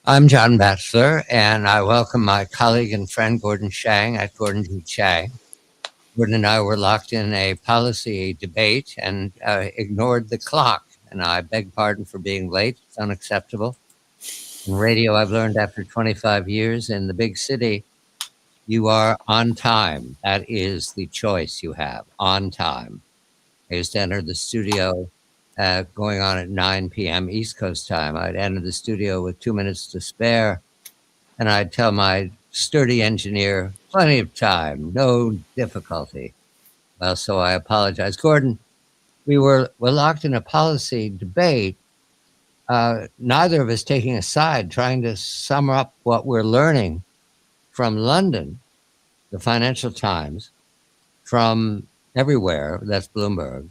I'm John Batchelor, and I welcome my colleague and friend Gordon Chang at Gordon G. Chang. Gordon and I were locked in a policy debate and ignored the clock. And I beg pardon for being late. It's unacceptable. In radio, I've learned after 25 years in the big city, you are on time. That is the choice you have, on time. I used to enter the studio going on at 9 p.m. East Coast time. I'd enter the studio with 2 minutes to spare, and I'd tell my sturdy engineer, plenty of time, no difficulty. Well, so I apologize. Gordon, we're locked in a policy debate, neither of us taking a side, trying to sum up what we're learning from London, the Financial Times, from everywhere, that's Bloomberg.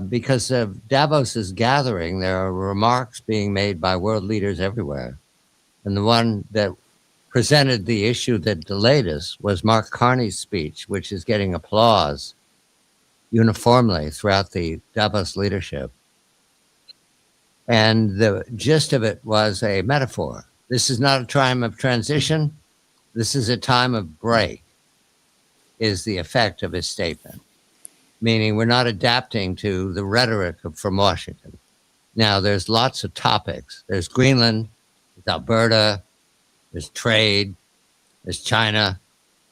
Because of Davos's gathering, there are remarks being made by world leaders everywhere. And the one that presented the issue that delayed us was Mark Carney's speech, which is getting applause uniformly throughout the Davos leadership. And the gist of it was a metaphor. This is not a time of transition. This is a time of break, is the effect of his statement, meaning we're not adapting to the rhetoric from Washington. Now, there's lots of topics. There's Greenland, there's Alberta, there's trade, there's China,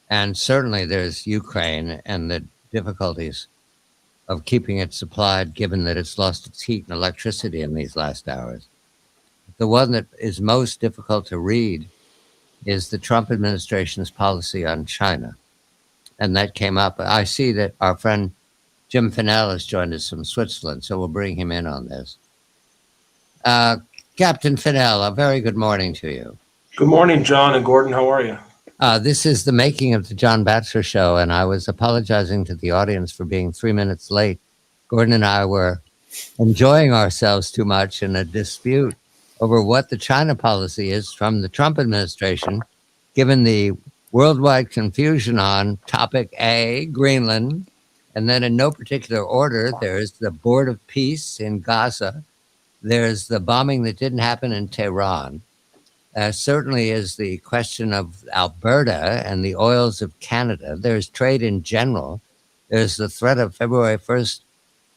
and certainly there's Ukraine and the difficulties of keeping it supplied, given that it's lost its heat and electricity in these last hours. The one that is most difficult to read is the Trump administration's policy on China. And that came up. I see that our friend Jim Fennell has joined us from Switzerland, so we'll bring him in on this. Captain Fennell, a very good morning to you. Good morning, John and Gordon. How are you? This is the making of the John Batchelor Show, and I was apologizing to the audience for being 3 minutes late. Gordon and I were enjoying ourselves too much in a dispute over what the China policy is from the Trump administration, given the worldwide confusion on topic A, Greenland, and then in no particular order, there's the Board of Peace in Gaza, there's the bombing that didn't happen in Tehran. Certainly is the question of Alberta and the oils of Canada. There's trade in general. There's the threat of February 1st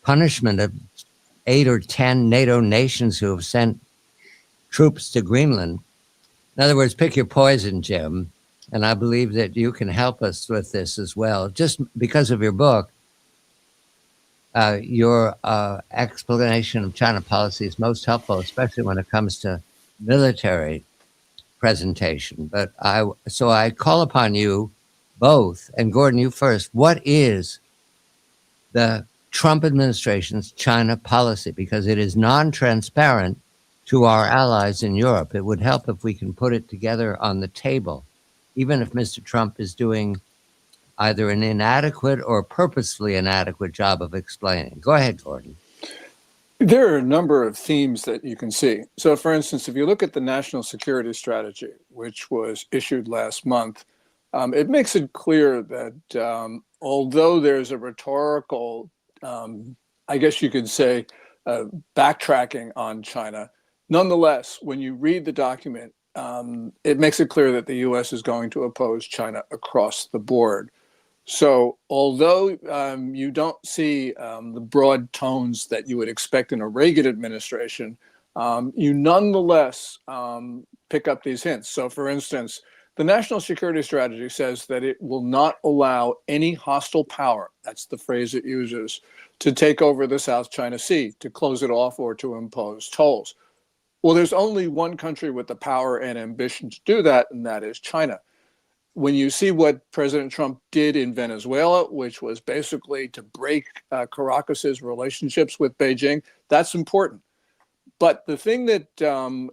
punishment of 8 or 10 NATO nations who have sent troops to Greenland. In other words, pick your poison, Jim. And I believe that you can help us with this as well. Just because of your book, your explanation of China policy is most helpful, especially when it comes to military presentation. But I call upon you both, and Gordon, you first. What is the Trump administration's China policy? Because it is non-transparent to our allies in Europe. It would help if we can put it together on the table, even if Mr. Trump is doing either an inadequate or purposefully inadequate job of explaining. Go ahead, Gordon. There are a number of themes that you can see. So, for instance, if you look at the National Security Strategy, which was issued last month, it makes it clear that although there's a rhetorical, I guess you could say, backtracking on China, nonetheless, when you read the document, it makes it clear that the U.S. is going to oppose China across the board. So although you don't see the broad tones that you would expect in a Reagan administration, you nonetheless pick up these hints. So for instance, the National Security Strategy says that it will not allow any hostile power, that's the phrase it uses, to take over the South China Sea, to close it off or to impose tolls. Well, there's only one country with the power and ambition to do that, and that is China. When you see what President Trump did in Venezuela, which was basically to break Caracas's relationships with Beijing, that's important. But the thing that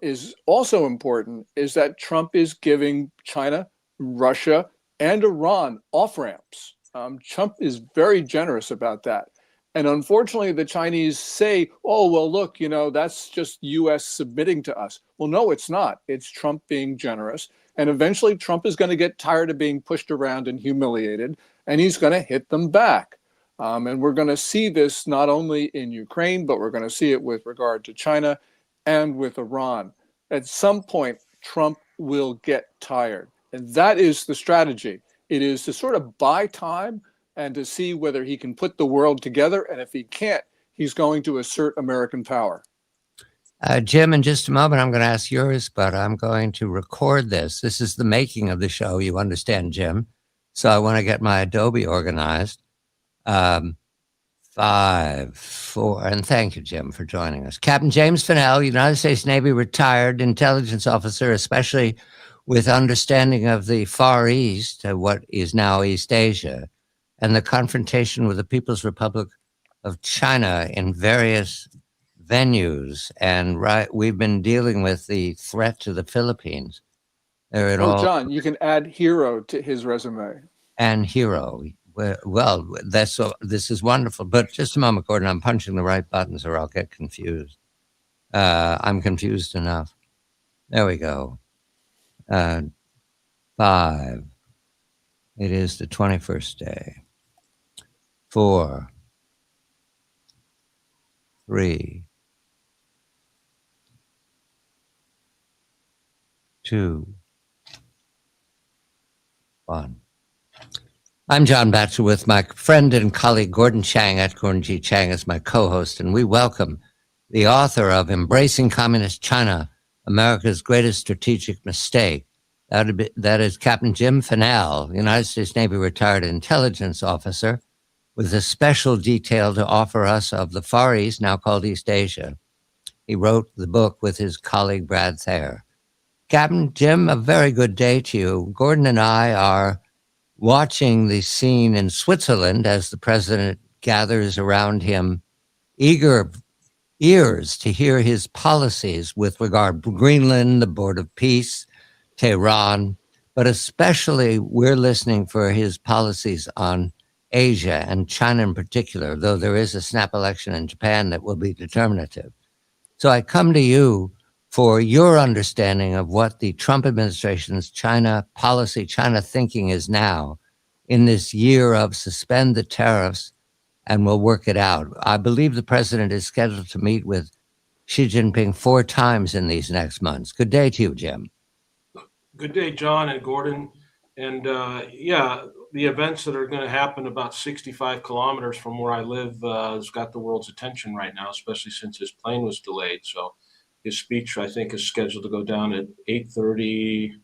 is also important is that Trump is giving China, Russia, and Iran off-ramps. Trump is very generous about that. And unfortunately, the Chinese say, oh, well, look, that's just U.S. submitting to us. Well, no, it's not. It's Trump being generous. And eventually, Trump is going to get tired of being pushed around and humiliated, and he's going to hit them back. And we're going to see this not only in Ukraine, but we're going to see it with regard to China and with Iran. At some point, Trump will get tired. And that is the strategy. It is to sort of buy time and to see whether he can put the world together. And if he can't, he's going to assert American power. Jim, in just a moment, I'm going to ask yours, but I'm going to record this. This is the making of the show, you understand, Jim. So I want to get my Adobe organized. 5, 4, and thank you, Jim, for joining us. Captain James Fennell, United States Navy retired intelligence officer, especially with understanding of the Far East, what is now East Asia, and the confrontation with the People's Republic of China in various venues. And we've been dealing with the threat to the Philippines. John, you can add hero to his resume. And hero. Well, this is wonderful. But just a moment, Gordon. I'm punching the right buttons or I'll get confused. I'm confused enough. There we go. 5. It is the 21st day. 4, 3, 2, 1. I'm John Batchelor with my friend and colleague Gordon Chang at Gordon G. Chang as my co-host, and we welcome the author of Embracing Communist China, America's Greatest Strategic Mistake. That is Captain Jim Fennell, United States Navy retired intelligence officer, with a special detail to offer us of the Far East, now called East Asia. He wrote the book with his colleague Brad Thayer. Captain Jim, a very good day to you. Gordon and I are watching the scene in Switzerland as the president gathers around him eager ears to hear his policies with regard to Greenland, the Board of Peace, Tehran, but especially we're listening for his policies on Asia and China in particular, though there is a snap election in Japan that will be determinative. So I come to you for your understanding of what the Trump administration's China policy, China thinking is now in this year of suspend the tariffs and we'll work it out. I believe the president is scheduled to meet with Xi Jinping 4 times in these next months. Good day to you, Jim. Good day, John and Gordon. And the events that are going to happen about 65 kilometers from where I live has got the world's attention right now, especially since his plane was delayed. So his speech, I think, is scheduled to go down at 8:30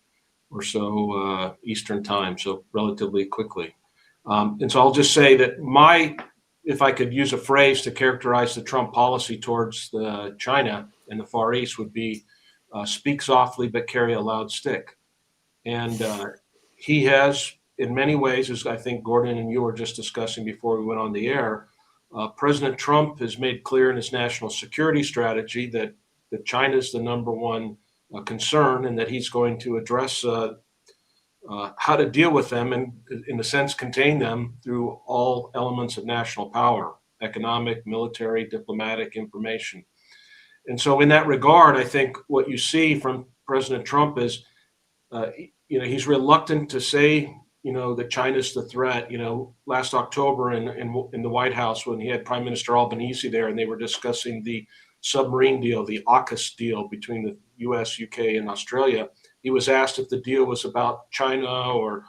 or so Eastern time, so relatively quickly. And so I'll just say that if I could use a phrase to characterize the Trump policy towards China and the Far East would be speak softly but carry a loud stick. And he has, in many ways, as I think Gordon and you were just discussing before we went on the air, President Trump has made clear in his national security strategy that China is the number one concern and that he's going to address how to deal with them and, in a sense, contain them through all elements of national power, economic, military, diplomatic, information. And so in that regard, I think what you see from President Trump is, he's reluctant to say, that China's the threat. Last October in the White House, when he had Prime Minister Albanese there and they were discussing the submarine deal, the AUKUS deal between the US, UK, and Australia, he was asked if the deal was about China or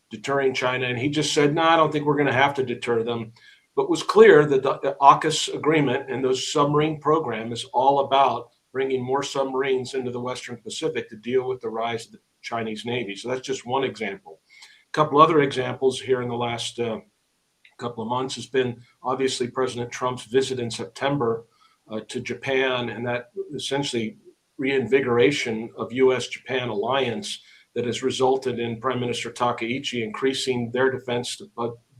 deterring China. And he just said, no, I don't think we're going to have to deter them. But was clear that the AUKUS agreement and those submarine program is all about bringing more submarines into the Western Pacific to deal with the rise of the Chinese Navy. So that's just one example. A couple other examples here in the last couple of months has been obviously President Trump's visit in September to Japan, and that essentially reinvigoration of U.S.-Japan alliance that has resulted in Prime Minister Takaichi increasing their defense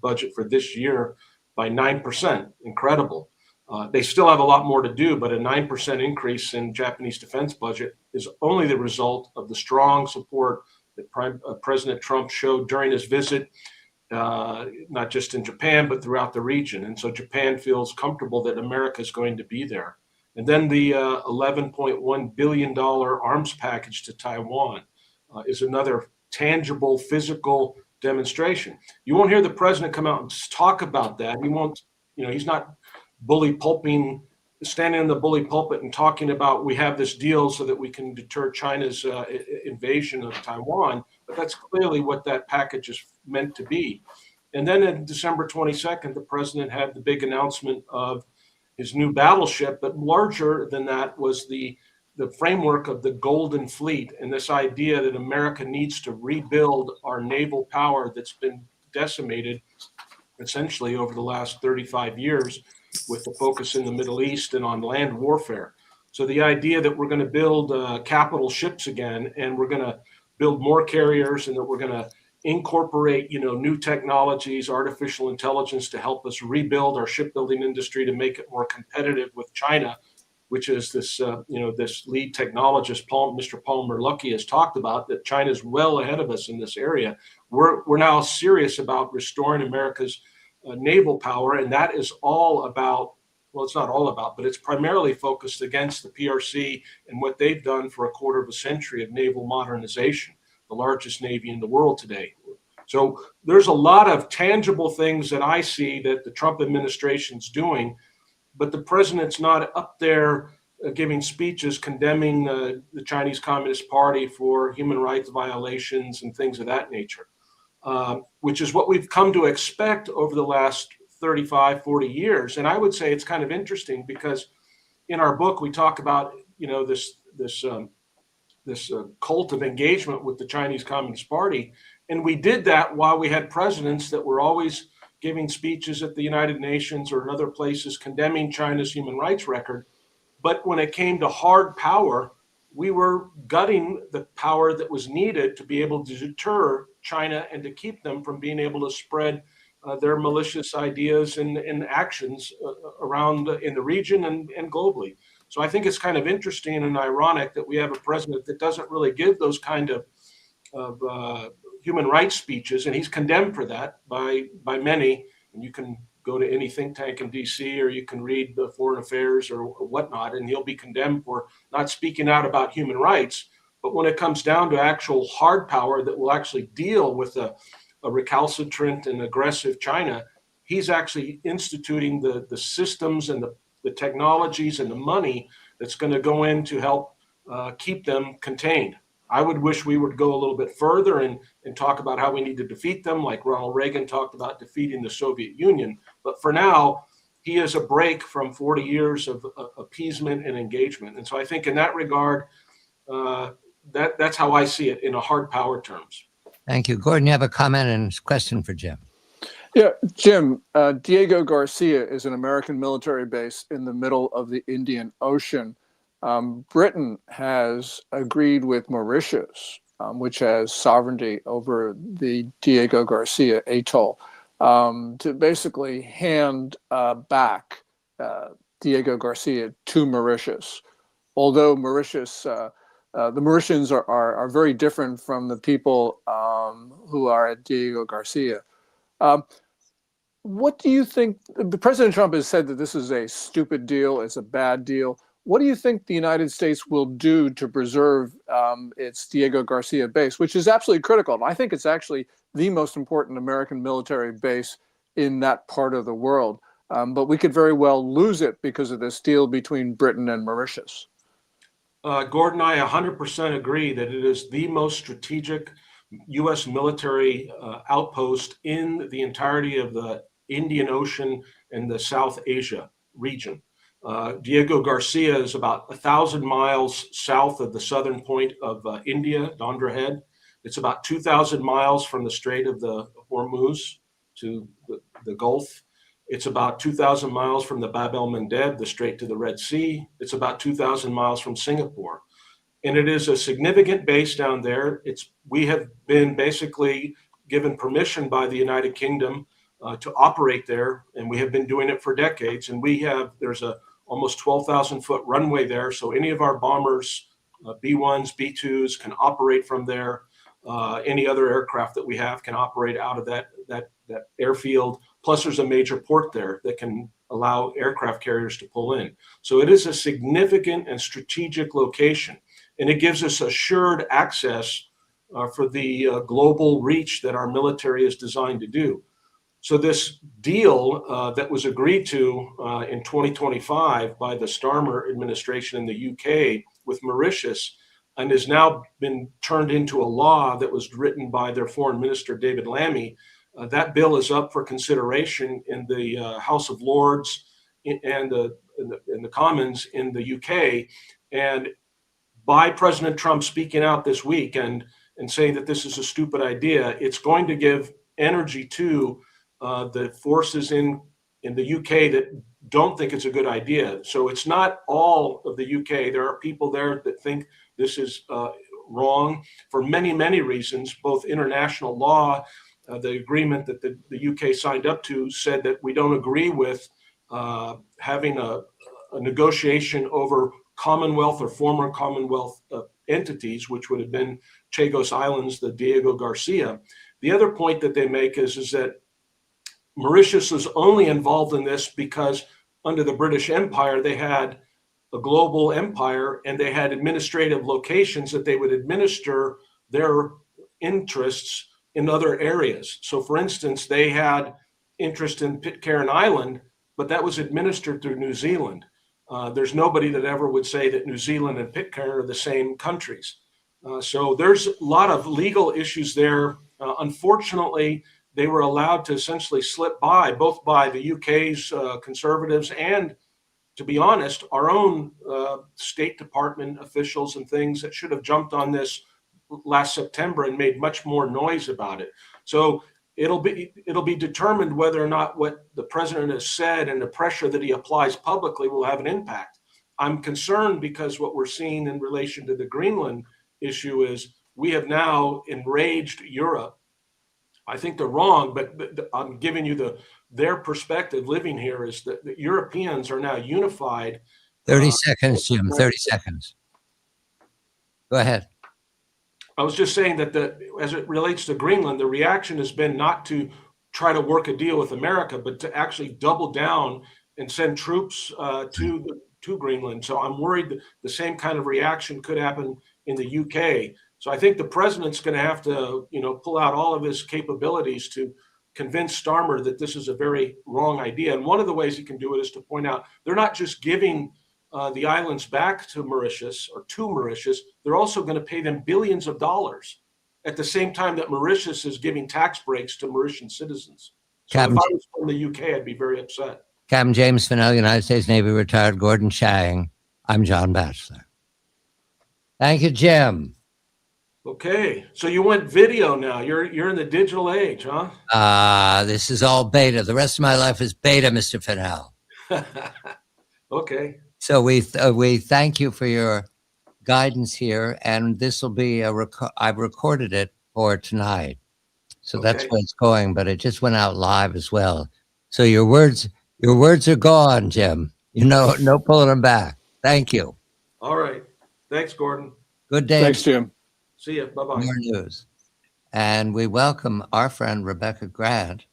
budget for this year by 9%. Incredible. They still have a lot more to do, but a 9% increase in Japanese defense budget is only the result of the strong support that President Trump showed during his visit, not just in Japan, but throughout the region. And so Japan feels comfortable that America is going to be there. And then the $11.1 billion arms package to Taiwan is another tangible, physical demonstration. You won't hear the president come out and talk about that. He won't, he's not bully pulping standing in the bully pulpit and talking about we have this deal so that we can deter China's invasion of Taiwan, but that's clearly what that package is meant to be. And then on December 22nd, the president had the big announcement of his new battleship, but larger than that was the framework of the Golden Fleet and this idea that America needs to rebuild our naval power that's been decimated essentially over the last 35 years with the focus in the Middle East and on land warfare. So the idea that we're going to build capital ships again, and we're going to build more carriers, and that we're going to incorporate, new technologies, artificial intelligence to help us rebuild our shipbuilding industry to make it more competitive with China, which is this, this lead technologist, Mr. Palmer Luckey, has talked about, that China is well ahead of us in this area. We're now serious about restoring America's naval power, and that is all about, well, it's not all about, but it's primarily focused against the PRC and what they've done for a quarter of a century of naval modernization, the largest navy in the world today. So there's a lot of tangible things that I see that the Trump administration's doing, but the president's not up there giving speeches condemning the Chinese Communist Party for human rights violations and things of that nature, which is what we've come to expect over the last 35, 40 years. And I would say it's kind of interesting because in our book, we talk about, this cult of engagement with the Chinese Communist Party. And we did that while we had presidents that were always giving speeches at the United Nations or in other places condemning China's human rights record. But when it came to hard power, we were gutting the power that was needed to be able to deter China and to keep them from being able to spread their malicious ideas and actions around in the region and globally. So I think it's kind of interesting and ironic that we have a president that doesn't really give those kind of human rights speeches, and he's condemned for that by many. And you can go to any think tank in DC, or you can read the Foreign Affairs or whatnot, and he'll be condemned for not speaking out about human rights. But when it comes down to actual hard power that will actually deal with a recalcitrant and aggressive China, he's actually instituting the systems and the technologies and the money that's going to go in to help keep them contained. I would wish we would go a little bit further and talk about how we need to defeat them, like Ronald Reagan talked about defeating the Soviet Union. But for now, he is a break from 40 years of appeasement and engagement. And so I think in that regard, that's how I see it in a hard power terms. Thank you. Gordon, you have a comment and question for Jim. Yeah, Jim, Diego Garcia is an American military base in the middle of the Indian Ocean. Britain has agreed with Mauritius, which has sovereignty over the Diego Garcia atoll, to basically hand back Diego Garcia to Mauritius. Although Mauritius, the Mauritians are very different from the people who are at Diego Garcia. What do you think? President Trump has said that this is a stupid deal, it's a bad deal. What do you think the United States will do to preserve its Diego Garcia base, which is absolutely critical? And I think it's actually the most important American military base in that part of the world. But we could very well lose it because of this deal between Britain and Mauritius. Gordon, I 100% agree that it is the most strategic U.S. military outpost in the entirety of the Indian Ocean and the South Asia region. Diego Garcia is about 1,000 miles south of the southern point of India, Dondra Head. It's about 2,000 miles from the Strait of the Hormuz to the Gulf. It's about 2,000 miles from the Bab el-Mandeb, the Strait to the Red Sea. It's about 2,000 miles from Singapore. And it is a significant base down there. We have been basically given permission by the United Kingdom to operate there, and we have been doing it for decades. And there's a almost 12,000 foot runway there. So any of our bombers, B-1s, B-2s can operate from there. Any other aircraft that we have can operate out of that airfield. Plus there's a major port there that can allow aircraft carriers to pull in. So it is a significant and strategic location. And it gives us assured access for the global reach that our military is designed to do. So this deal that was agreed to in 2025 by the Starmer administration in the UK with Mauritius and has now been turned into a law that was written by their foreign minister, David Lammy. That bill is up for consideration in the House of Lords and in the Commons in the UK. And by President Trump speaking out this week and saying that this is a stupid idea, it's going to give energy to the forces in the UK that don't think it's a good idea. So it's not all of the UK. There are people there that think this is wrong for many, many reasons, both international law. The agreement that the UK signed up to said that we don't agree with having a negotiation over Commonwealth or former Commonwealth entities, which would have been Chagos Islands, the Diego Garcia. The other point that they make is that Mauritius was only involved in this because under the British Empire, they had a global empire and they had administrative locations that they would administer their interests in other areas. So for instance, they had interest in Pitcairn Island, but that was administered through New Zealand. There's nobody that ever would say that New Zealand and Pitcairn are the same countries. So there's a lot of legal issues there. Unfortunately, they were allowed to essentially slip by, both by the UK's conservatives and, to be honest, our own State Department officials and things that should have jumped on this last September and made much more noise about it. So it'll be determined whether or not what the president has said and the pressure that he applies publicly will have an impact. I'm concerned because what we're seeing in relation to the Greenland issue is we have now enraged Europe. I think they're wrong, but I'm giving you their perspective living here is that the Europeans are now unified. 30 seconds, Jim, 30 seconds. Go ahead. I was just saying that as it relates to Greenland, the reaction has been not to try to work a deal with America, but to actually double down and send troops to Greenland. So I'm worried that the same kind of reaction could happen in the UK. So I think the president's going to have to, pull out all of his capabilities to convince Starmer that this is a very wrong idea. And one of the ways he can do it is to point out they're not just giving the islands back to Mauritius. They're also going to pay them billions of dollars at the same time that Mauritius is giving tax breaks to Mauritian citizens. So if I was from the UK, I'd be very upset. Captain James Fennell, United States Navy retired, Gordon Chang. I'm John Batchelor. Thank you, Jim. Okay, so you went video now. You're in the digital age, huh? This is all beta. The rest of my life is beta, Mr. Fennell. Okay. So we thank you for your guidance here, and this will be I've recorded it for tonight, so Okay. that's where it's going. But it just went out live as well. So your words are gone, Jim. No pulling them back. Thank you. All right. Thanks, Gordon. Good day. Thanks, Jim. See you. Bye-bye. More news. And we welcome our friend Rebecca Grant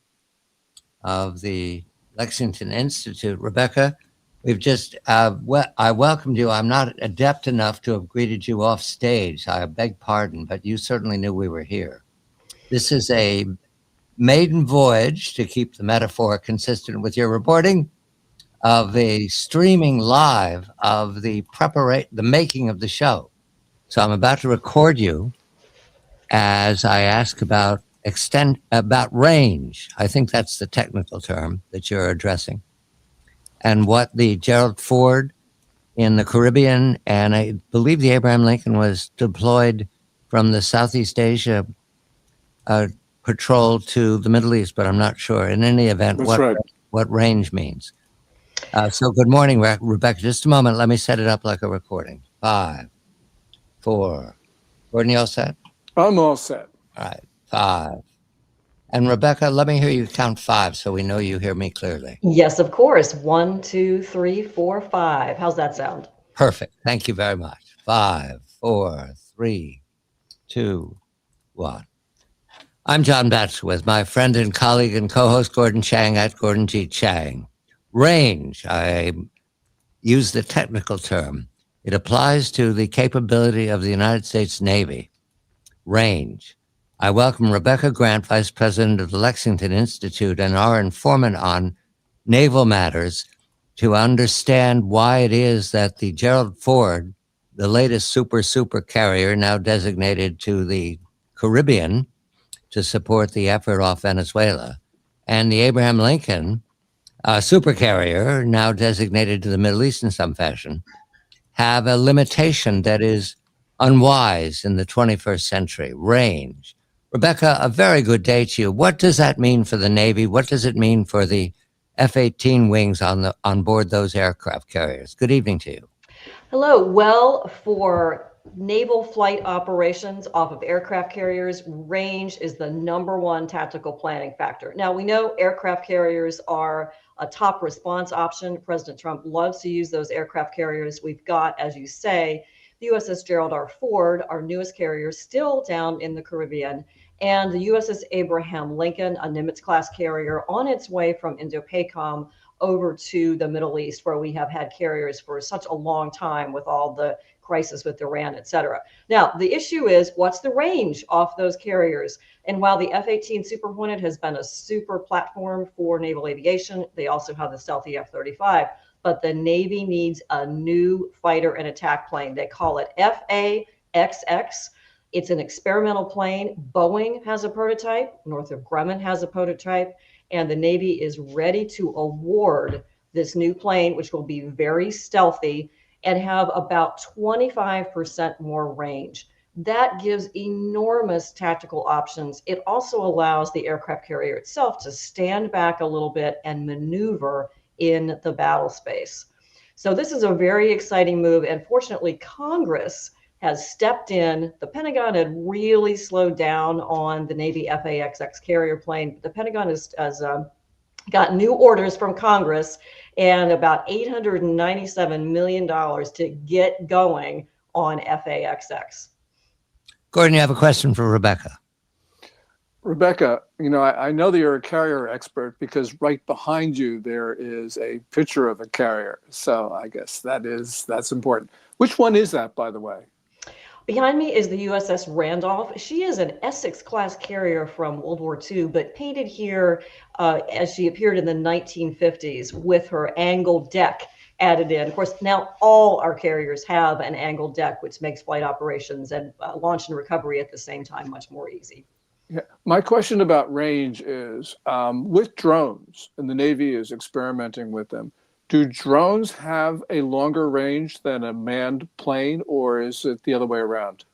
of the Lexington Institute. Rebecca, we've just, I welcomed you. I'm not adept enough to have greeted you off stage. I beg pardon, but you certainly knew we were here. This is a maiden voyage, to keep the metaphor consistent with your reporting, of a streaming live of the making of the show. So I'm about to record you as I ask about range. I think that's the technical term that you're addressing, and what the Gerald Ford in the Caribbean, and I believe the Abraham Lincoln was deployed from the Southeast Asia patrol to the Middle East, but I'm not sure. In any event, what range means. So good morning, Rebecca. Just a moment. Let me set it up like a recording. 5, 4. Gordon, you all set? I'm all set. All right. 5. And Rebecca, let me hear you count 5 so we know you hear me clearly. Yes, of course. 1, 2, 3, 4, 5. How's that sound? Perfect. Thank you very much. 5, 4, 3, 2, 1. I'm John Batchelor with my friend and colleague and co-host Gordon Chang at Gordon G. Chang. Range, I use the technical term. It applies to the capability of the United States Navy. Range. I welcome Rebecca Grant, Vice President of the Lexington Institute and our informant on naval matters, to understand why it is that the Gerald Ford, the latest super carrier now designated to the Caribbean to support the effort off Venezuela, and the Abraham Lincoln, supercarrier now designated to the Middle East in some fashion, have a limitation that is unwise in the 21st century: range. Rebecca, a very good day to you. What does that mean for the Navy? What does it mean for the F-18 wings on board those aircraft carriers? Good evening to you. Hello. Well, for naval flight operations off of aircraft carriers, range is the #1 tactical planning factor. Now, we know aircraft carriers are a top response option. President Trump loves to use those aircraft carriers. We've got, as you say, the USS Gerald R. Ford, our newest carrier, still down in the Caribbean, and the USS Abraham Lincoln, a Nimitz-class carrier, on its way from Indo-PACOM over to the Middle East, where we have had carriers for such a long time with all the crisis with Iran, et cetera. Now, the issue is, what's the range off those carriers? And while the F-18 Super Hornet has been a super platform for naval aviation, they also have the stealthy F-35. But the Navy needs a new fighter and attack plane. They call it FA-XX. It's an experimental plane. Boeing has a prototype. Northrop Grumman has a prototype. And the Navy is ready to award this new plane, which will be very stealthy and have about 25% more range. That gives enormous tactical options. It also allows the aircraft carrier itself to stand back a little bit and maneuver in the battle space. So this is a very exciting move. And fortunately, Congress has stepped in. The Pentagon had really slowed down on the Navy FA-XX carrier plane. The Pentagon has got new orders from Congress and about $897 million to get going on FA-XX. Gordon, you have a question for Rebecca. Rebecca, I know that you're a carrier expert because right behind you there is a picture of a carrier. So I guess that's important. Which one is that, by the way? Behind me is the USS Randolph. She is an Essex-class carrier from World War II, but painted here as she appeared in the 1950s with her angled deck added in. Of course, now all our carriers have an angled deck, which makes flight operations and launch and recovery at the same time much more easy. Yeah. My question about range is, with drones, and the Navy is experimenting with them, do drones have a longer range than a manned plane, or is it the other way around?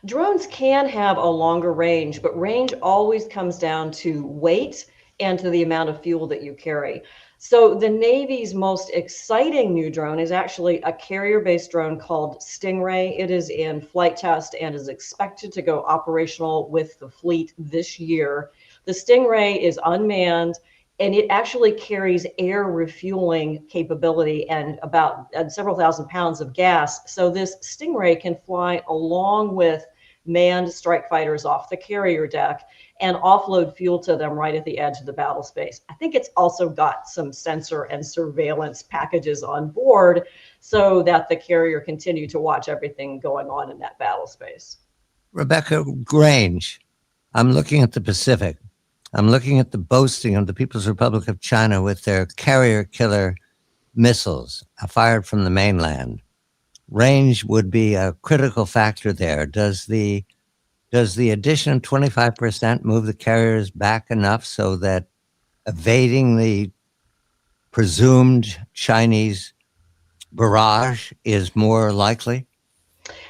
Drones can have a longer range, but range always comes down to weight and to the amount of fuel that you carry. So the Navy's most exciting new drone is actually a carrier-based drone called Stingray. It is in flight test and is expected to go operational with the fleet this year. The Stingray is unmanned, and it actually carries air refueling capability and about several thousand pounds of gas. So this Stingray can fly along with manned strike fighters off the carrier deck and offload fuel to them right at the edge of the battle space. I think it's also got some sensor and surveillance packages on board so that the carrier continue to watch everything going on in that battle space. Rebecca, range. I'm looking at the Pacific. I'm looking at the boasting of the People's Republic of China with their carrier killer missiles fired from the mainland. Range would be a critical factor there. Does the addition of 25% move the carriers back enough so that evading the presumed Chinese barrage is more likely?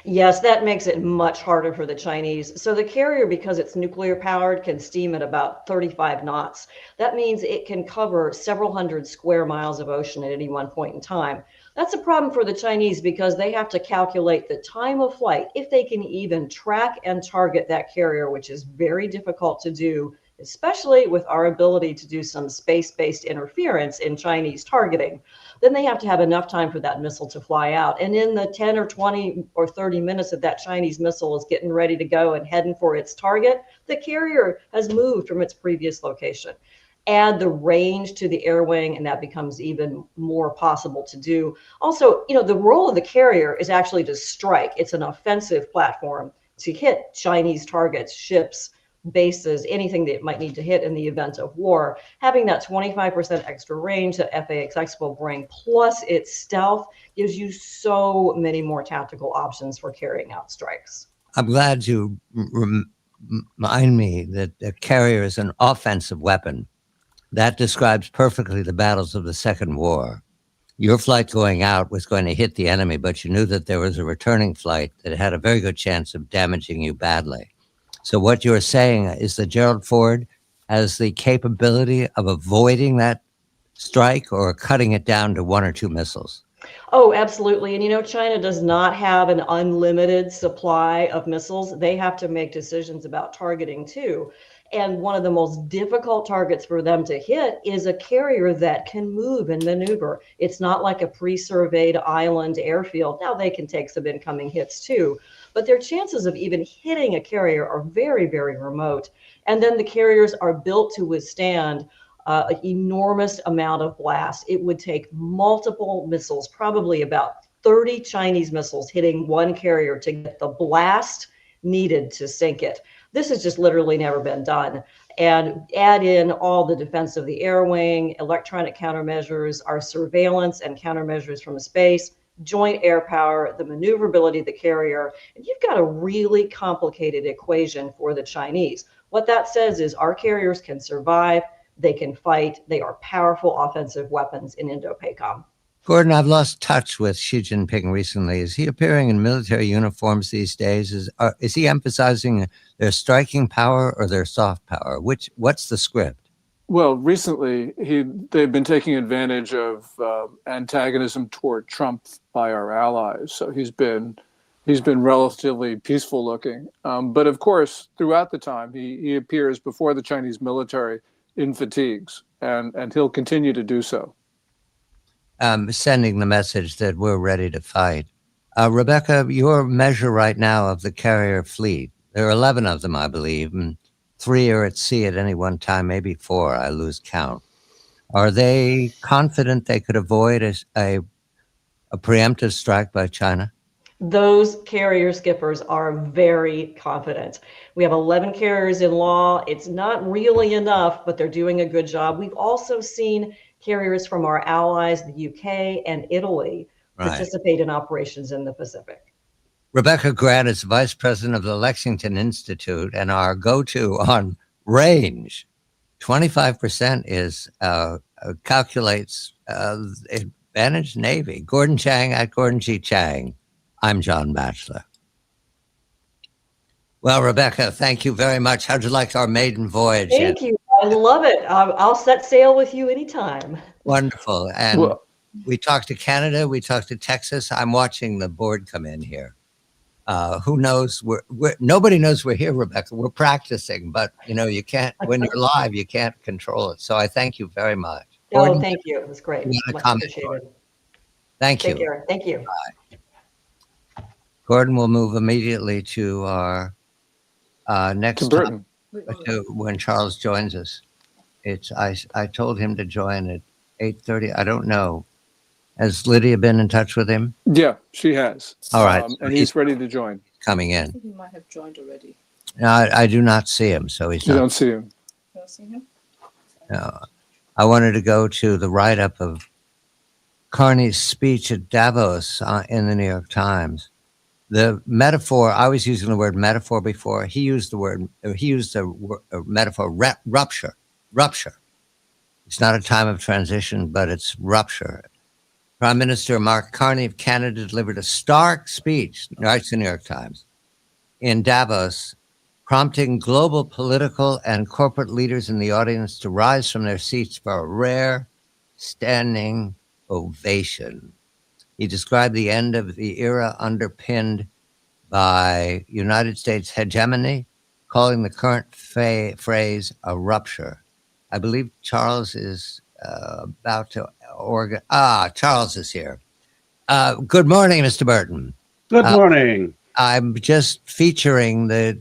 Yes, that makes it much harder for the Chinese. So the carrier, because it's nuclear powered, can steam at about 35 knots. That means it can cover several hundred square miles of ocean at any one point in time. That's a problem for the Chinese because they have to calculate the time of flight if they can even track and target that carrier, which is very difficult to do, especially with our ability to do some space-based interference in Chinese targeting. Then they have to have enough time for that missile to fly out. And in the 10 or 20 or 30 minutes that that Chinese missile is getting ready to go and heading for its target, the carrier has moved from its previous location. Add the range to the air wing, and that becomes even more possible to do. Also, the role of the carrier is actually to strike. It's an offensive platform to hit Chinese targets, ships, bases, anything that might need to hit in the event of war. Having that 25% extra range that F/A-XX will bring, plus its stealth, gives you so many more tactical options for carrying out strikes. I'm glad you remind me that the carrier is an offensive weapon. That describes perfectly the battles of the Second War. Your flight going out was going to hit the enemy, but you knew that there was a returning flight that had a very good chance of damaging you badly. So what you're saying is that Gerald Ford has the capability of avoiding that strike or cutting it down to 1 or 2 missiles. Oh, absolutely. And China does not have an unlimited supply of missiles. They have to make decisions about targeting too. And one of the most difficult targets for them to hit is a carrier that can move and maneuver. It's not like a pre-surveyed island airfield. Now they can take some incoming hits too, but their chances of even hitting a carrier are very, very remote. And then the carriers are built to withstand an enormous amount of blast. It would take multiple missiles, probably about 30 Chinese missiles hitting one carrier to get the blast needed to sink it. This has just literally never been done. And add in all the defense of the air wing, electronic countermeasures, our surveillance and countermeasures from space, joint air power, the maneuverability of the carrier, and you've got a really complicated equation for the Chinese. What that says is our carriers can survive, they can fight, they are powerful offensive weapons in Indo-PACOM. Gordon, I've lost touch with Xi Jinping recently. Is he appearing in military uniforms these days? Is he emphasizing their striking power or their soft power? What's the script? Well, recently they've been taking advantage of antagonism toward Trump by our allies. So he's been relatively peaceful looking. But of course, throughout the time, he appears before the Chinese military in fatigues, and he'll continue to do so. Sending the message that we're ready to fight. Rebecca, your measure right now of the carrier fleet, there are 11 of them, I believe, and 3 are at sea at any one time, maybe 4, I lose count. Are they confident they could avoid a preemptive strike by China? Those carrier skippers are very confident. We have 11 carriers in law. It's not really enough, but they're doing a good job. We've also seen carriers from our allies, the UK and Italy, participate in operations in the Pacific. Rebecca Grant is vice president of the Lexington Institute and our go-to on range. 25% is calculates advantage Navy. Gordon Chang at Gordon G. Chang. I'm John Batchelor. Well, Rebecca, thank you very much. How'd you like our maiden voyage? Thank you. I love it. I'll set sail with you anytime. Wonderful. And we talked to Canada. We talked to Texas. I'm watching the board come in here. Who knows? Nobody knows we're here, Rebecca. We're practicing, but you can't, when you're live, you can't control it. So I thank you very much. Gordon, thank you. It was great. Much appreciated. Thank you. Take care. Thank you. Bye. Gordon will move immediately to our next topic, when Charles joins us. I told him to join at 8:30. I don't know. Has Lydia been in touch with him? Yeah, she has. All right. And he's ready to join. Coming in. I think he might have joined already. No, I do not see him, so he's You not. don't see him. You don't see him? No. I wanted to go to the write-up of Carney's speech at Davos in the New York Times. The metaphor, I was using the word metaphor before. He used the metaphor rupture. Rupture. It's not a time of transition, but it's rupture. Prime Minister Mark Carney of Canada delivered a stark speech, writes the New York Times, in Davos, prompting global political and corporate leaders in the audience to rise from their seats for a rare standing ovation. He described the end of the era underpinned by United States hegemony, calling the current phrase a rupture. I believe Charles is about to Charles is here. Good morning, Mr. Burton. Good morning. I'm just featuring the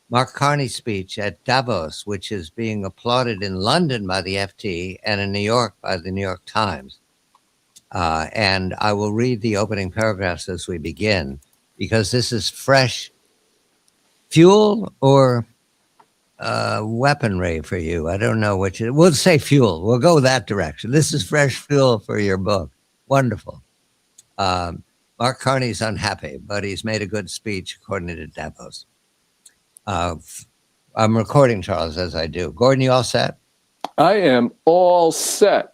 Mark Carney speech at Davos, which is being applauded in London by the FT and in New York by the New York Times. And I will read the opening paragraphs as we begin, because this is fresh fuel or weaponry for you. I don't know what we'll say fuel. We'll go that direction. This is fresh fuel for your book. Wonderful. Mark Carney's unhappy, but he's made a good speech according to Davos. I'm recording, Charles, as I do. Gordon, you all set? I am all set.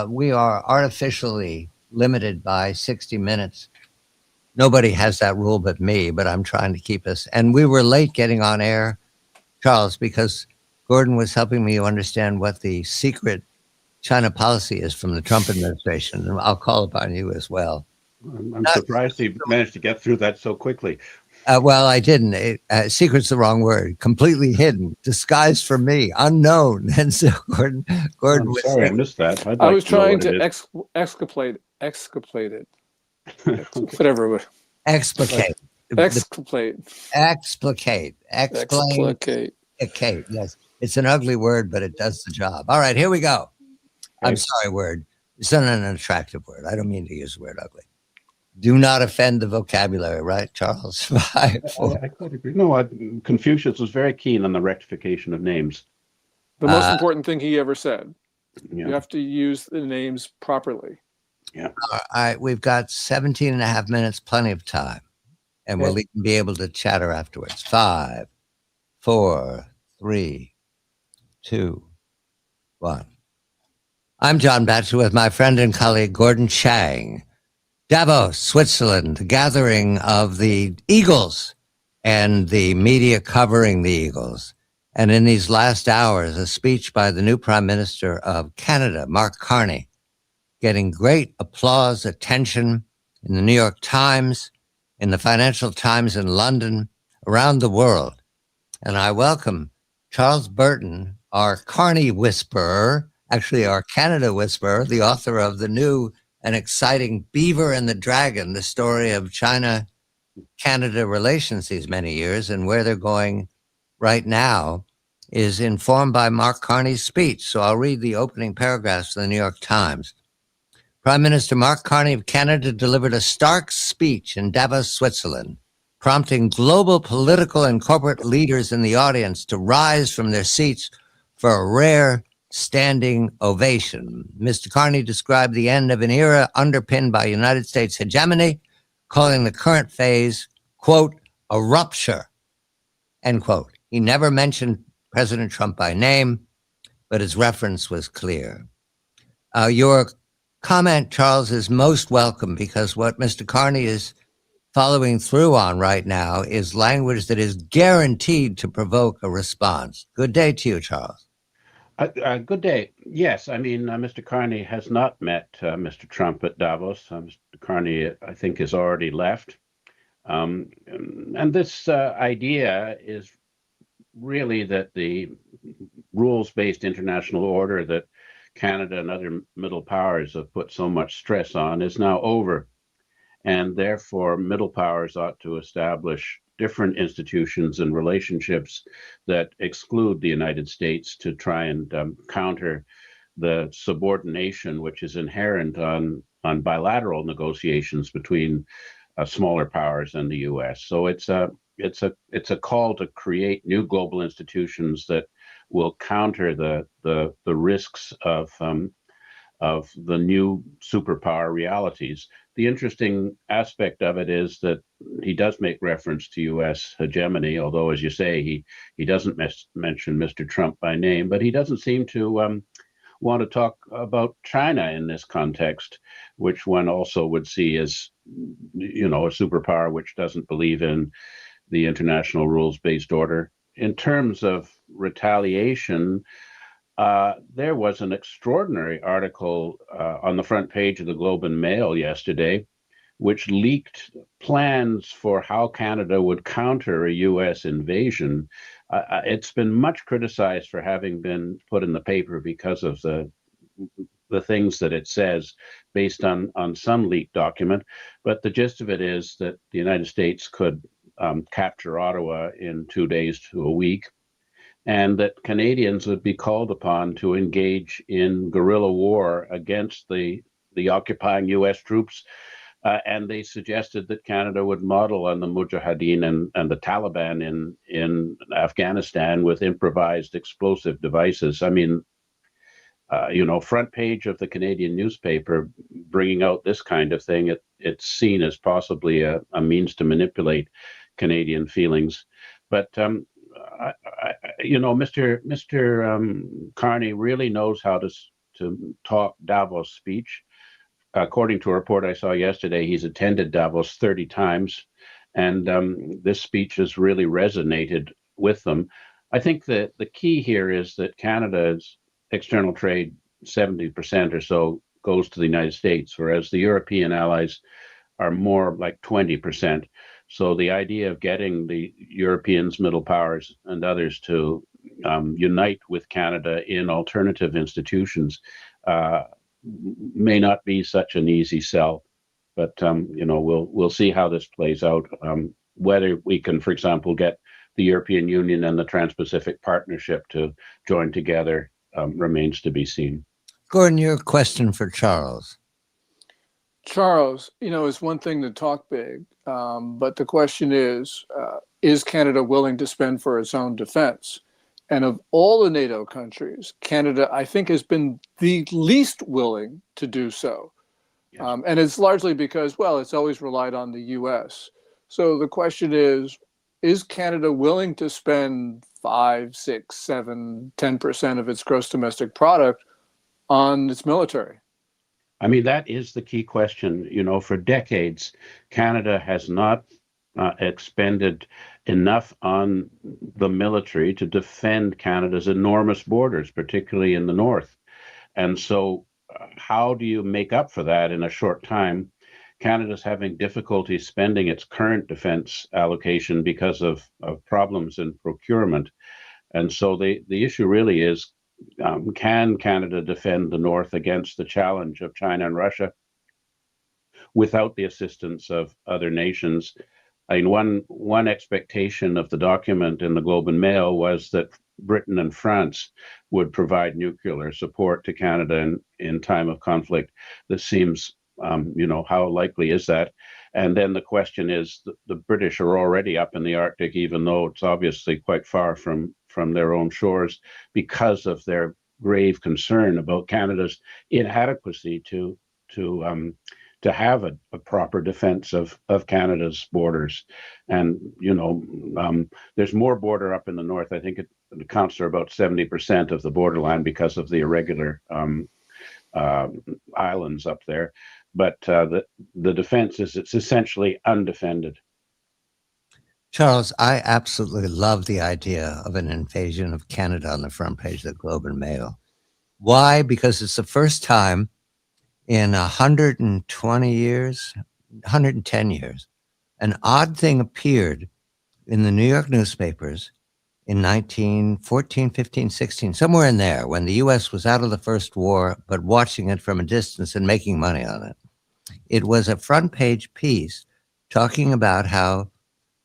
We are artificially limited by 60 minutes. Nobody has that rule but me, but I'm trying to keep us. And we were late getting on air, Charles, because Gordon was helping me understand what the secret China policy is from the Trump administration. And I'll call upon you as well. I'm surprised he managed to get through that so quickly. Well, I didn't. Secret's the wrong word. Completely hidden, disguised from me, unknown. And so Gordon I'm was sorry, I missed that. I was trying to exculpate it. Whatever it was. explicate. Explicate. Explain. Yes. It's an ugly word, but it does the job. All right, here we go. I'm sorry, word. It's not an attractive word. I don't mean to use the word ugly. Do not offend the vocabulary, right, Charles? 5, 4. I quite agree. No, Confucius was very keen on the rectification of names. The most important thing he ever said. Yeah. You have to use the names properly. Yeah. All right, we've got 17 and a half minutes, plenty of time. And we'll even be able to chatter afterwards. 5, 4, 3, 2, 1. I'm John Batchelor with my friend and colleague Gordon Chang. Davos, Switzerland, the gathering of the Eagles and the media covering the Eagles. And in these last hours, a speech by the new Prime Minister of Canada, Mark Carney, getting great applause, attention in the New York Times, in the Financial Times in London, around the world. And I welcome Charles Burton, our Carney whisperer, actually our Canada whisperer, the author of the new and exciting Beaver and the Dragon, the story of China-Canada relations these many years, and where they're going right now is informed by Mark Carney's speech. So I'll read the opening paragraphs of the New York Times. Prime Minister Mark Carney of Canada delivered a stark speech in Davos, Switzerland, prompting global political and corporate leaders in the audience to rise from their seats for a rare standing ovation. Mr. Carney described the end of an era underpinned by United States hegemony, calling the current phase, quote, a rupture, end quote. He never mentioned President Trump by name, but his reference was clear. Your comment, Charles, is most welcome because what Mr. Carney is following through on right now is language that is guaranteed to provoke a response. Good day to you, Charles. Good day. Yes, I mean, Mr. Carney has not met Mr. Trump at Davos. Mr. Carney, I think, has already left. And this idea is really that the rules-based international order that Canada and other middle powers have put so much stress on is now over. And therefore, middle powers ought to establish different institutions and relationships that exclude the United States to try and counter the subordination which is inherent on bilateral negotiations between smaller powers and the U.S. So it's a call to create new global institutions that will counter the risks of the new superpower realities. The interesting aspect of it is that he does make reference to U.S. hegemony, although, as you say, he doesn't mention Mr. Trump by name, but he doesn't seem to want to talk about China in this context, which one also would see as, a superpower which doesn't believe in the international rules-based order. In terms of retaliation, there was an extraordinary article on the front page of the Globe and Mail yesterday, which leaked plans for how Canada would counter a U.S. invasion. It's been much criticized for having been put in the paper because of the things that it says based on some leaked document. But the gist of it is that the United States could capture Ottawa in 2 days to a week, and that Canadians would be called upon to engage in guerrilla war against the occupying U.S. troops And they suggested that Canada would model on the Mujahideen and the Taliban in Afghanistan with improvised explosive devices. I mean, front page of the Canadian newspaper bringing out this kind of thing, it's seen as possibly a means to manipulate Canadian feelings. But Mr. Carney really knows how to talk Davos speech. According to a report I saw yesterday, he's attended Davos 30 times, and this speech has really resonated with them. I think that the key here is that Canada's external trade, 70% or so, goes to the United States, whereas the European allies are more like 20%. So the idea of getting the Europeans, middle powers, and others to unite with Canada in alternative institutions may not be such an easy sell. But we'll see how this plays out. Whether we can, for example, get the European Union and the Trans-Pacific Partnership to join together remains to be seen. Gordon, your question for Charles. Charles, it's one thing to talk big, but the question is Canada willing to spend for its own defense? And of all the NATO countries, Canada, I think, has been the least willing to do so. Yes. And it's largely because, it's always relied on the US. So the question is Canada willing to spend 5, 6, 7, 10% of its gross domestic product on its military? I mean, that is the key question. For decades, Canada has not expended enough on the military to defend Canada's enormous borders, particularly in the north. And so how do you make up for that in a short time? Canada's having difficulty spending its current defense allocation because of problems in procurement. And so the issue really is, can Canada defend the North against the challenge of China and Russia without the assistance of other nations? I mean, one expectation of the document in the Globe and Mail was that Britain and France would provide nuclear support to Canada in time of conflict. This seems, how likely is that? And then the question is, the British are already up in the Arctic, even though it's obviously quite far from their own shores, because of their grave concern about Canada's inadequacy to have a proper defense of Canada's borders. And, there's more border up in the north. I think it accounts for about 70% of the borderline because of the irregular islands up there. But the defense it's essentially undefended. Charles, I absolutely love the idea of an invasion of Canada on the front page of the Globe and Mail. Why? Because it's the first time in 120 years, 110 years, an odd thing appeared in the New York newspapers in 1914, 15, 16, somewhere in there, when the U.S. was out of the First War, but watching it from a distance and making money on it. It was a front page piece talking about how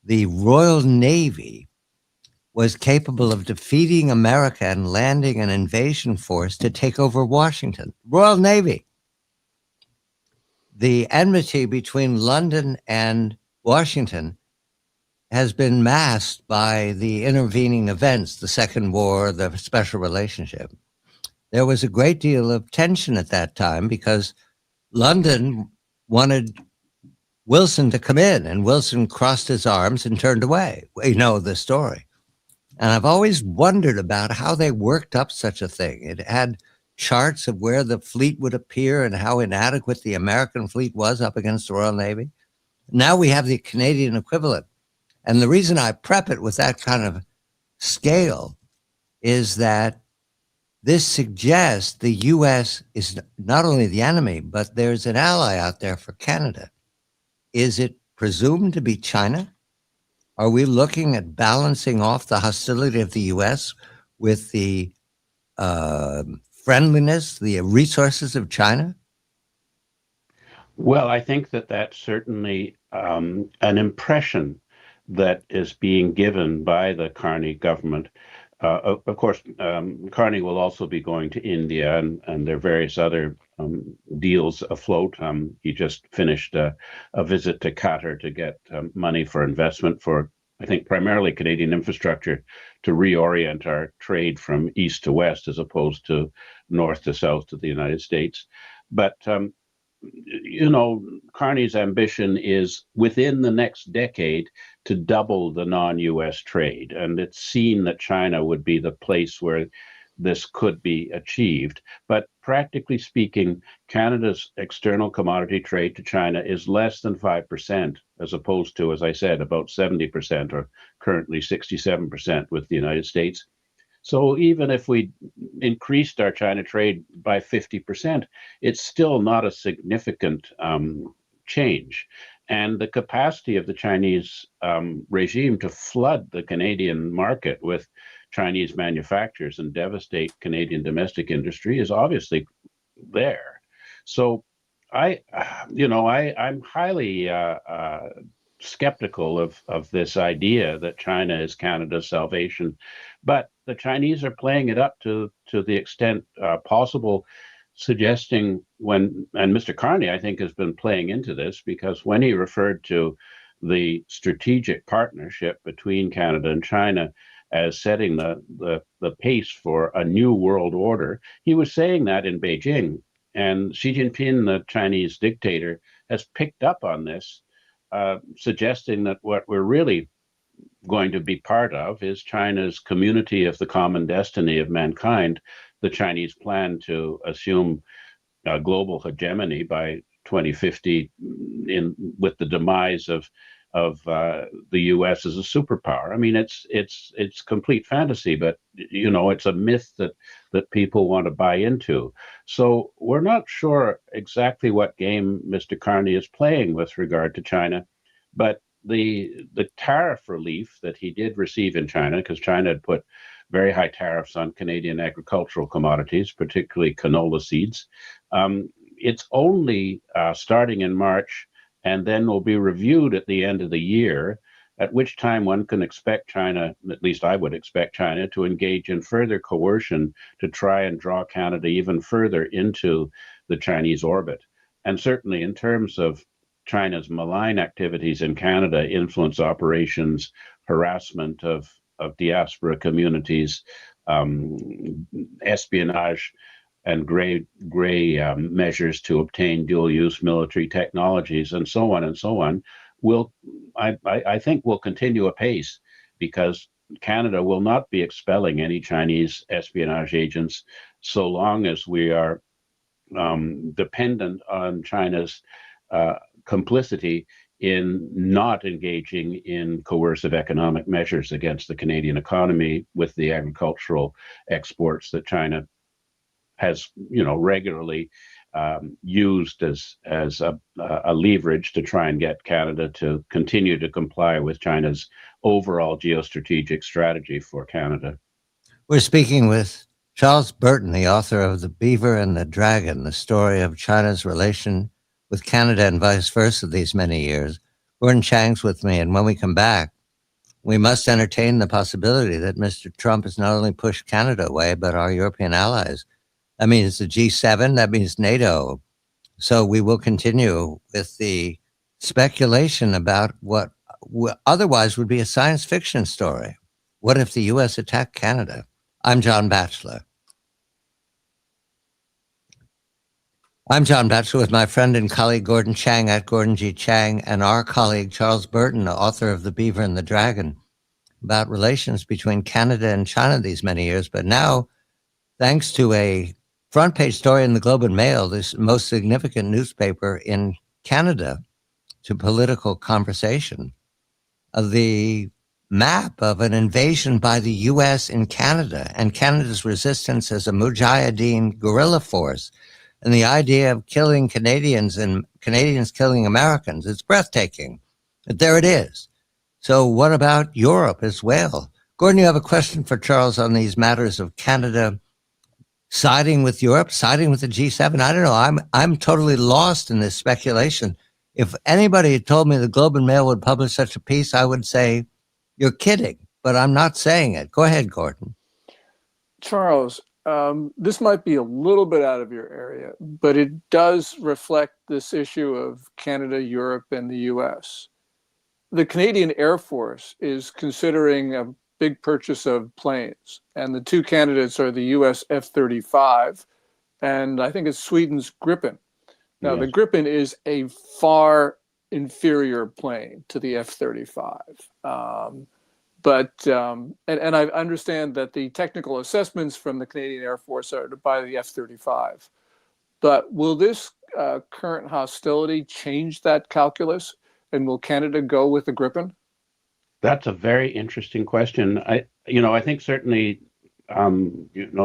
the Royal Navy was capable of defeating America and landing an invasion force to take over Washington. Royal Navy. The enmity between London and Washington has been masked by the intervening events, the Second War, the special relationship. There was a great deal of tension at that time because London wanted Wilson to come in, and Wilson crossed his arms and turned away. We know the story. And I've always wondered about how they worked up such a thing. It had charts of where the fleet would appear and how inadequate the American fleet was up against the Royal Navy. Now we have the Canadian equivalent. And the reason I prep it with that kind of scale is that this suggests the U.S. is not only the enemy, but there's an ally out there for Canada. Is it presumed to be China? Are we looking at balancing off the hostility of the U.S. with the friendliness, the resources of China? Well, I think that's certainly an impression that is being given by the Carney government. Of course, Carney will also be going to India, and there are various other deals afloat. He just finished a visit to Qatar to get money for investment for, I think, primarily Canadian infrastructure to reorient our trade from east to west as opposed to north to south to the United States. But Carney's ambition is within the next decade to double the non-US trade. And it's seen that China would be the place where this could be achieved. But practically speaking, Canada's external commodity trade to China is less than 5%, as opposed to, as I said, about 70% or currently 67% with the United States. So even if we increased our China trade by 50%, it's still not a significant change. And the capacity of the Chinese regime to flood the Canadian market with Chinese manufacturers and devastate Canadian domestic industry is obviously there. So I'm highly skeptical of this idea that China is Canada's salvation, but the Chinese are playing it up to the extent possible, suggesting and Mr. Carney, I think, has been playing into this, because when he referred to the strategic partnership between Canada and China as setting the pace for a new world order, he was saying that in Beijing. And Xi Jinping, the Chinese dictator, has picked up on this, suggesting that what we're really going to be part of is China's community of the common destiny of mankind, the Chinese plan to assume global hegemony by 2050 with the demise of the U.S. as a superpower. I mean, it's complete fantasy, but it's a myth that people want to buy into. So we're not sure exactly what game Mr. Carney is playing with regard to China, but the tariff relief that he did receive in China, because China had put very high tariffs on Canadian agricultural commodities, particularly canola seeds. It's only starting in March, and then will be reviewed at the end of the year, at which time one can expect China, at least I would expect China, to engage in further coercion to try and draw Canada even further into the Chinese orbit. And certainly in terms of China's malign activities in Canada, influence operations, harassment of diaspora communities, espionage, and gray measures to obtain dual-use military technologies, and so on, I think will continue apace, because Canada will not be expelling any Chinese espionage agents so long as we are dependent on China's complicity in not engaging in coercive economic measures against the Canadian economy with the agricultural exports that China has, regularly used as a leverage to try and get Canada to continue to comply with China's overall geostrategic strategy for Canada. We're speaking with Charles Burton, the author of The Beaver and the Dragon, the story of China's relation with Canada and vice versa these many years. Gordon Chang's with me, and when we come back, we must entertain the possibility that Mr. Trump has not only pushed Canada away, but our European allies. That means the G7, that means NATO. So we will continue with the speculation about what otherwise would be a science fiction story. What if the U.S. attacked Canada? I'm John Batchelor. I'm John Batchelor with my friend and colleague Gordon Chang at Gordon G. Chang, and our colleague Charles Burton, author of The Beaver and the Dragon, about relations between Canada and China these many years. But now, thanks to a front page story in the Globe and Mail, this most significant newspaper in Canada, to political conversation, of the map of an invasion by the U.S. in Canada and Canada's resistance as a Mujahideen guerrilla force, and the idea of killing Canadians and Canadians killing Americans. It's breathtaking. But there it is. So what about Europe as well? Gordon, you have a question for Charles on these matters of Canada siding with Europe, siding with the G7. I don't know. I'm totally lost in this speculation. If anybody had told me the Globe and Mail would publish such a piece, I would say, you're kidding. But I'm not saying it. Go ahead, Gordon. Charles, this might be a little bit out of your area, but it does reflect this issue of Canada, Europe, and the US. The Canadian Air Force is considering a big purchase of planes, and the two candidates are the US F-35, and I think it's Sweden's Gripen. Now, the Yes. Gripen is a far inferior plane to the F-35. And I understand that the technical assessments from the Canadian Air Force are to buy the F-35. But will this current hostility change that calculus? And will Canada go with the Gripen? That's a very interesting question. I think certainly,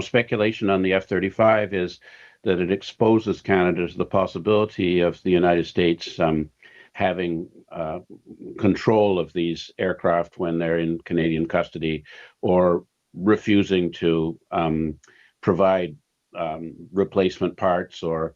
speculation on the F-35 is that it exposes Canada to the possibility of the United States having control of these aircraft when they're in Canadian custody, or refusing to provide replacement parts or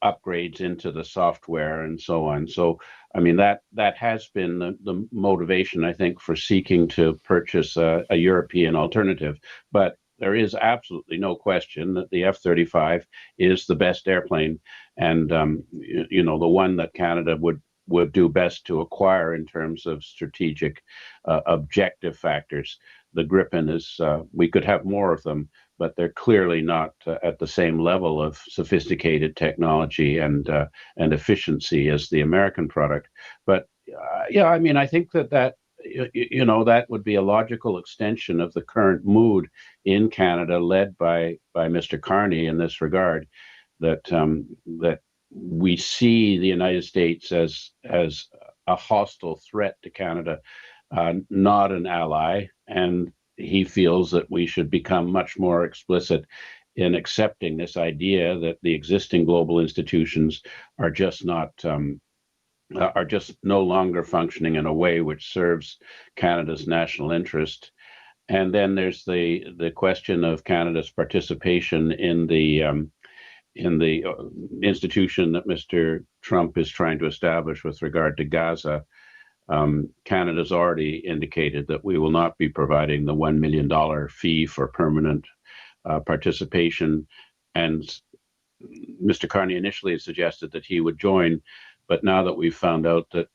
upgrades into the software and so on. So, I mean, that has been the motivation, I think, for seeking to purchase a European alternative. But there is absolutely no question that the F-35 is the best airplane, and the one that Canada would do best to acquire in terms of strategic objective factors. The Gripen is, we could have more of them, but they're clearly not at the same level of sophisticated technology and efficiency as the American product. But I think that would be a logical extension of the current mood in Canada, led by Mr. Carney in this regard, that we see the United States as a hostile threat to Canada, not an ally, and he feels that we should become much more explicit in accepting this idea that the existing global institutions are just not are just no longer functioning in a way which serves Canada's national interest. And then there's the question of Canada's participation in the institution that Mr. Trump is trying to establish with regard to Gaza. Canada's already indicated that we will not be providing the $1 million fee for permanent participation. And Mr. Carney initially suggested that he would join, but now that we've found out that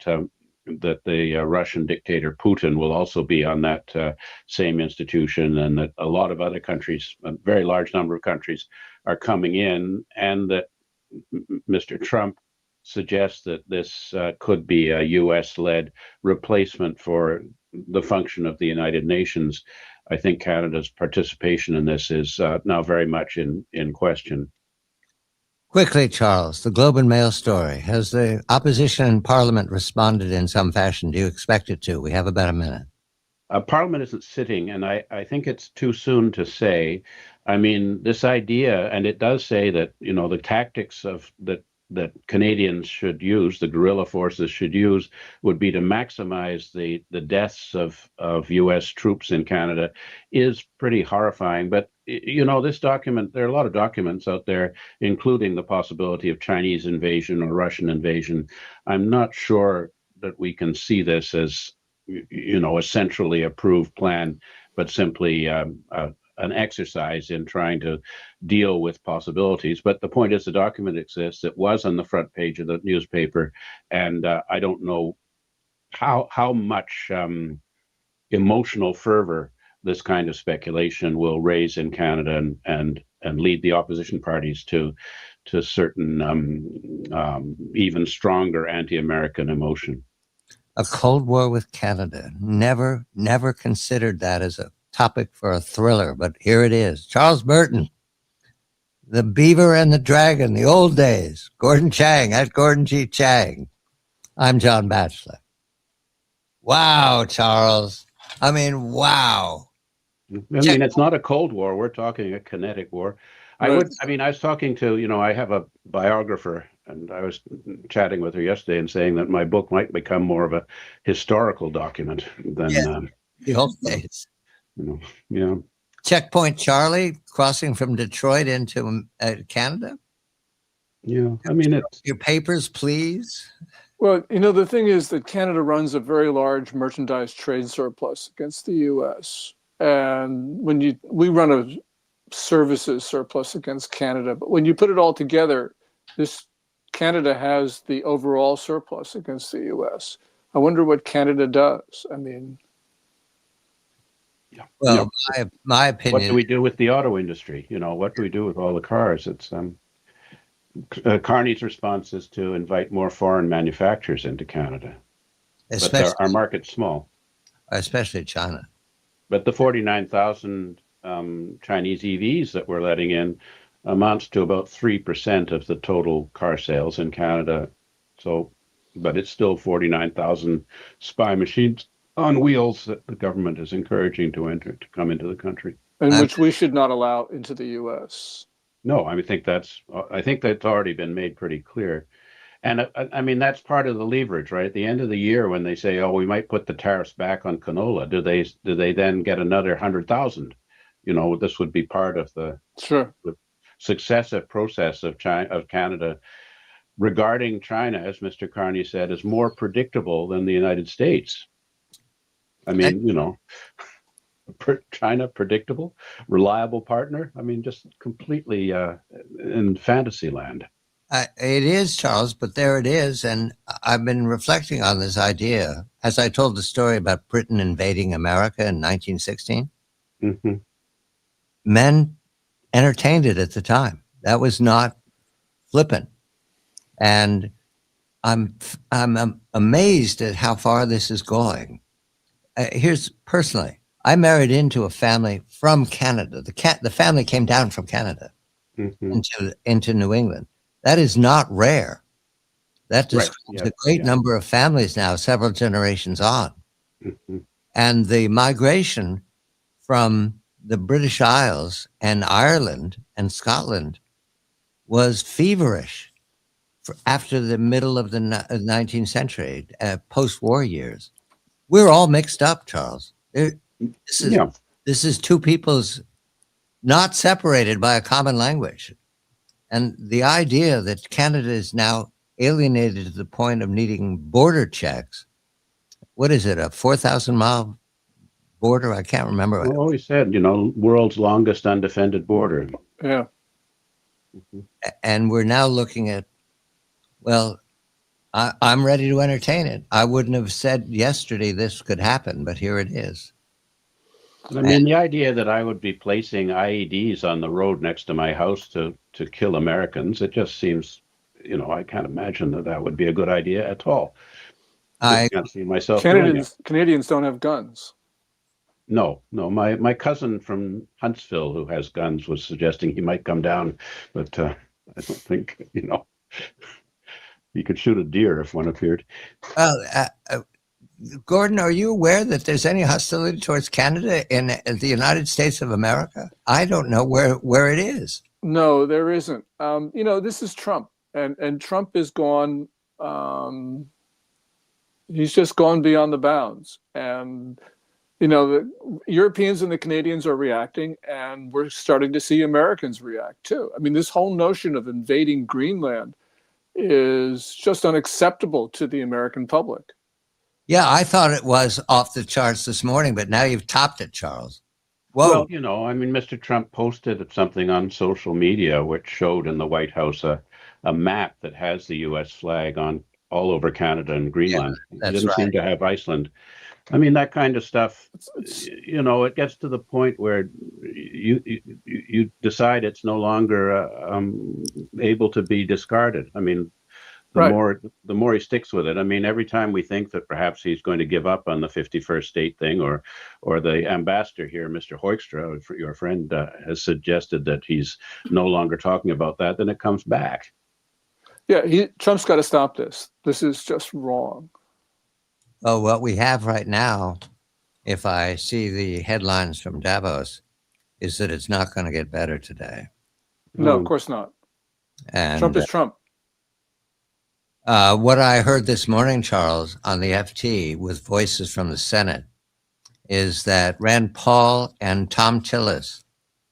the Russian dictator Putin will also be on that same institution, and that a lot of other countries, a very large number of countries, are coming in, and that Mr. Trump suggests that this could be a U.S.-led replacement for the function of the United Nations, I think Canada's participation in this is now very much in question. Quickly, Charles, the Globe and Mail story. Has the opposition in Parliament responded in some fashion? Do you expect it to? We have about a minute. Parliament isn't sitting, and I think it's too soon to say. I mean, this idea, and it does say that, the tactics of that Canadians should use, the guerrilla forces should use, would be to maximize the deaths of U.S. troops in Canada, is pretty horrifying. But, this document, there are a lot of documents out there, including the possibility of Chinese invasion or Russian invasion. I'm not sure that we can see this as, a centrally approved plan, but simply an exercise in trying to deal with possibilities. But the point is, the document exists. It was on the front page of the newspaper, and I don't know how much emotional fervor this kind of speculation will raise in Canada and lead the opposition parties to certain even stronger anti-American emotion. A Cold War with Canada. Never considered that as a topic for a thriller, but here it is. Charles Burton, The Beaver and the Dragon, the old days. Gordon Chang, at Gordon G. Chang. I'm John Batchelor. Wow, Charles. I mean, wow. I mean, it's not a Cold War. We're talking a kinetic war. I was talking to, I have a biographer, and I was chatting with her yesterday and saying that my book might become more of a historical document than the old days. Yeah. Checkpoint Charlie, crossing from Detroit into Canada. Yeah, I mean, Your papers, please. Well, the thing is that Canada runs a very large merchandise trade surplus against the U.S. And when we run services surplus against Canada. But when you put it all together, this Canada has the overall surplus against the U.S. I wonder what Canada does. I mean, Well, my What do opinion, we do with the auto industry? What do we do with all the cars? It's Carney's response is to invite more foreign manufacturers into Canada, but our market's small. especially China. But the 49,000 Chinese EVs that we're letting in amounts to about 3% of the total car sales in Canada. So, but it's still 49,000 spy machines on wheels that the government is encouraging to come into the country. and which we should not allow into the U.S. No, I think that's already been made pretty clear. And I mean, that's part of the leverage, right? At the end of the year, when they say, "Oh, we might put the tariffs back on canola," do they then get another 100,000? This would be part of the successive process of Canada regarding China, as Mr. Carney said, is more predictable than the United States. I mean, China predictable, reliable partner. I mean, just completely in fantasy land. It is, Charles, but there it is. And I've been reflecting on this idea as I told the story about Britain invading America in 1916. Mm-hmm. Men entertained it at the time. That was not flippant. And I'm amazed at how far this is going. Here's personally, I married into a family from Canada. The family came down from Canada into New England. That is not rare. That describes a great number of families now, several generations on. Mm-hmm. And the migration from the British Isles and Ireland and Scotland was feverish after the middle of the 19th century, post-war years. We're all mixed up, Charles. This is two peoples not separated by a common language. And the idea that Canada is now alienated to the point of needing border checks, what is it, a 4,000-mile border? I can't remember. Well, always said, world's longest undefended border. Yeah. Mm-hmm. And we're now looking at, well, I'm ready to entertain it. I wouldn't have said yesterday this could happen, but here it is. I mean, the idea that I would be placing IEDs on the road next to my house to kill Americans, it just seems, I can't imagine that would be a good idea at all. I can't see myself doing it. Canadians don't have guns. No. My cousin from Huntsville who has guns was suggesting he might come down, but I don't think, he could shoot a deer if one appeared. Well, Gordon, are you aware that there's any hostility towards Canada in the United States of America? I don't know where it is. No, there isn't. This is Trump, and Trump is gone. He's just gone beyond the bounds, and the Europeans and the Canadians are reacting, and we're starting to see Americans react too. I mean, this whole notion of invading Greenland is just unacceptable to the American public. Yeah, I thought it was off the charts this morning, but now you've topped it, Charles. Whoa. Well, Mr. Trump posted something on social media which showed in the White House a map that has the U.S. flag on all over Canada and Greenland. Yeah, it didn't seem to have Iceland. I mean, that kind of stuff, it gets to the point where you decide it's no longer able to be discarded. I mean, the more he sticks with it. I mean, every time we think that perhaps he's going to give up on the 51st state thing, or the ambassador here, Mr. Hoekstra, your friend, has suggested that he's no longer talking about that, then it comes back. Yeah, Trump's got to stop this. This is just wrong. Well, what we have right now, if I see the headlines from Davos, is that it's not going to get better today. No, of course not. And Trump is Trump. What I heard this morning, Charles, on the FT with voices from the Senate is that Rand Paul and Tom Tillis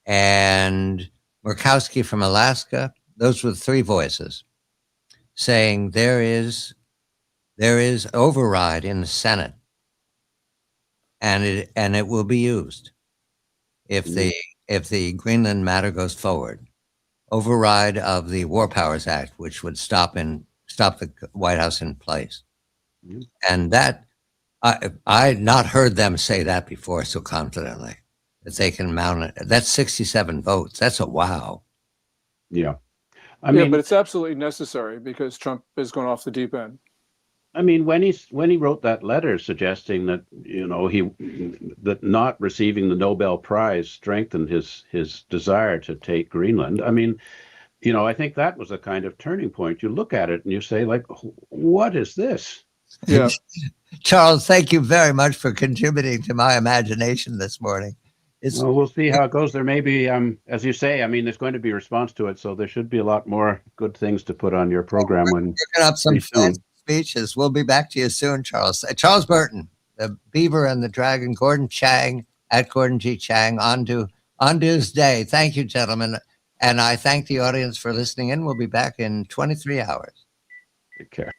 and Murkowski from Alaska, those were three voices saying there is override in the Senate and it will be used if the if the Greenland matter goes forward, override of the War Powers Act, which would stop the White House in place. Mhm. And that I had not heard them say that before so confidently that they can mount it. That's 67 votes. That's a wow. Yeah. I Yeah, mean, but it's absolutely necessary because Trump is going off the deep end. I mean, when he wrote that letter suggesting that that not receiving the Nobel Prize strengthened his desire to take Greenland. I mean, I think that was a kind of turning point. You look at it and you say, like, what is this? Yeah. Charles, thank you very much for contributing to my imagination this morning. Well, we'll see how it goes. There may be, as you say, I mean, there's going to be a response to it, so there should be a lot more good things to put on your program when Picking up some pretty soon. speeches. We'll be back to you soon, Charles. Charles Burton, the Beaver and the Dragon, Gordon Chang at Gordon G. Chang on Dew's Day. Thank you, gentlemen. And I thank the audience for listening in. We'll be back in 23 hours. Take care.